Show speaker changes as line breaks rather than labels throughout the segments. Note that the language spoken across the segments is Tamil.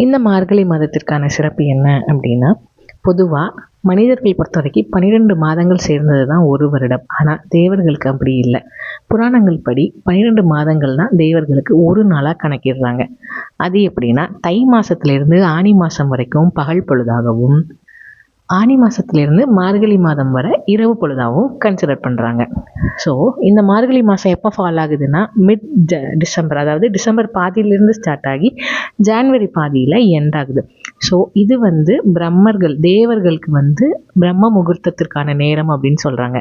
இந்த மார்கழி மாதத்திற்கான சிறப்பு என்ன அப்படின்னா, பொதுவாக மனிதர்கள் பொறுத்த வரைக்கும் 12 மாதங்கள் சேர்ந்தது தான் ஒரு வருடம். ஆனால் தேவர்களுக்கு அப்படி இல்லை. புராணங்கள் படி 12 மாதங்கள் தான் தேவர்களுக்கு ஒரு நாளாக கணக்கிடுறாங்க. அது எப்படின்னா, தை மாதத்துலேருந்து ஆனி மாதம் வரைக்கும் பகல் பொழுதாகவும், ஆனி மாதத்துலேருந்து மார்கழி மாதம் வரை இரவு பொழுதாகவும் கன்சிடர் பண்ணுறாங்க. ஸோ இந்த மார்கழி மாதம் எப்போ ஃபால் ஆகுதுன்னா, டிசம்பர், அதாவது டிசம்பர் பாதியிலேருந்து ஸ்டார்ட் ஆகி ஜான்வரி பாதியில் எண்ட் ஆகுது. ஸோ இது தேவர்களுக்கு பிரம்ம முகூர்த்தத்திற்கான நேரம் அப்படின்னு சொல்கிறாங்க.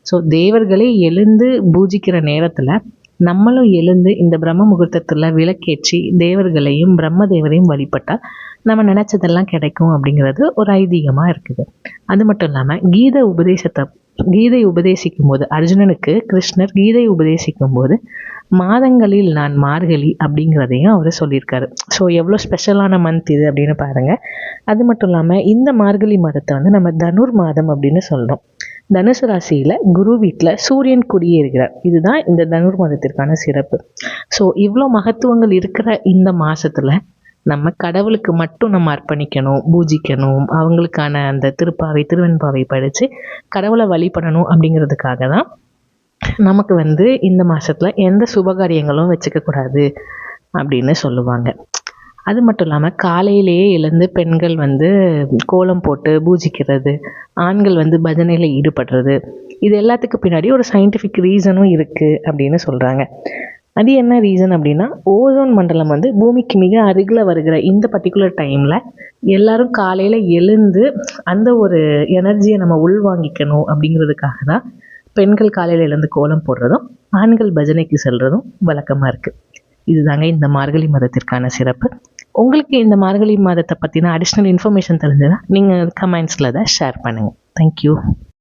ஸோ தேவர்களே எழுந்து பூஜிக்கிற நேரத்தில் நம்மளும் எழுந்து இந்த பிரம்ம முகூர்த்தத்தில் விளக்கேற்றி தேவர்களையும் பிரம்ம தேவரையும் வழிபட்டால் நம்ம நினச்சதெல்லாம் கிடைக்கும் அப்படிங்கிறது ஒரு ஐதீகமாக இருக்குது. அது மட்டும் இல்லாமல் கீதை உபதேசிக்கும் போது, அர்ஜுனனுக்கு கிருஷ்ணர் கீதை உபதேசிக்கும் போது மாதங்களில் நான் மார்கழி அப்படிங்கிறதையும் அவர் சொல்லியிருக்காரு. ஸோ எவ்வளோ ஸ்பெஷலான மந்த் இது அப்படின்னு பாருங்கள். அது மட்டும் இல்லாமல் இந்த மார்கழி மாதத்தை நம்ம தனுர் மாதம் அப்படின்னு சொல்கிறோம். தனுசு ராசியில் குரு வீட்டில் சூரியன் குடியேறுகிறார். இதுதான் இந்த தனுர் மாதத்திற்கான சிறப்பு. ஸோ இவ்வளோ மகத்துவங்கள் இருக்கிற இந்த மாதத்தில் நம்ம கடவுளுக்கு மட்டும் நம்ம அர்ப்பணிக்கணும், பூஜிக்கணும், அவங்களுக்கான அந்த திருவெண்பாவை படித்து கடவுளை வழிபடணும் அப்படிங்கிறதுக்காக தான் நமக்கு இந்த மாதத்தில் எந்த சுபகாரியங்களும் வச்சுக்கக்கூடாது அப்படின்னு சொல்லுவாங்க. அது மட்டும் இல்லாமல் காலையிலேயே எழுந்து பெண்கள் கோலம் போட்டு பூஜிக்கிறது, ஆண்கள் பஜனையில் ஈடுபடுறது, இது எல்லாத்துக்கு பின்னாடி ஒரு சயின்டிஃபிக் ரீசனும் இருக்குது அப்படின்னு சொல்கிறாங்க. அது என்ன ரீசன் அப்படின்னா, ஓசோன் மண்டலம் பூமிக்கு மிக அருகில் வருகிற இந்த பர்டிகுலர் டைமில் எல்லாரும் காலையில் எழுந்து அந்த ஒரு எனர்ஜியை நம்ம உள்வாங்கிக்கணும் அப்படிங்கிறதுக்காக தான் பெண்கள் காலையில் எழுந்து கோலம் போடுறதும் ஆண்கள் பஜனைக்கு செல்றதும் வழக்கமாக இருக்குது. இதுதாங்க இந்த மார்கழி மாதத்திற்கான சிறப்பு. உங்களுக்கு இந்த மார்கழி மாதத்தை பற்றின அடிஷ்னல் இன்ஃபர்மேஷன் தெரிஞ்சதுன்னா நீங்கள் கமெண்ட்ஸில் அதை ஷேர் பண்ணுங்கள். தேங்க்யூ.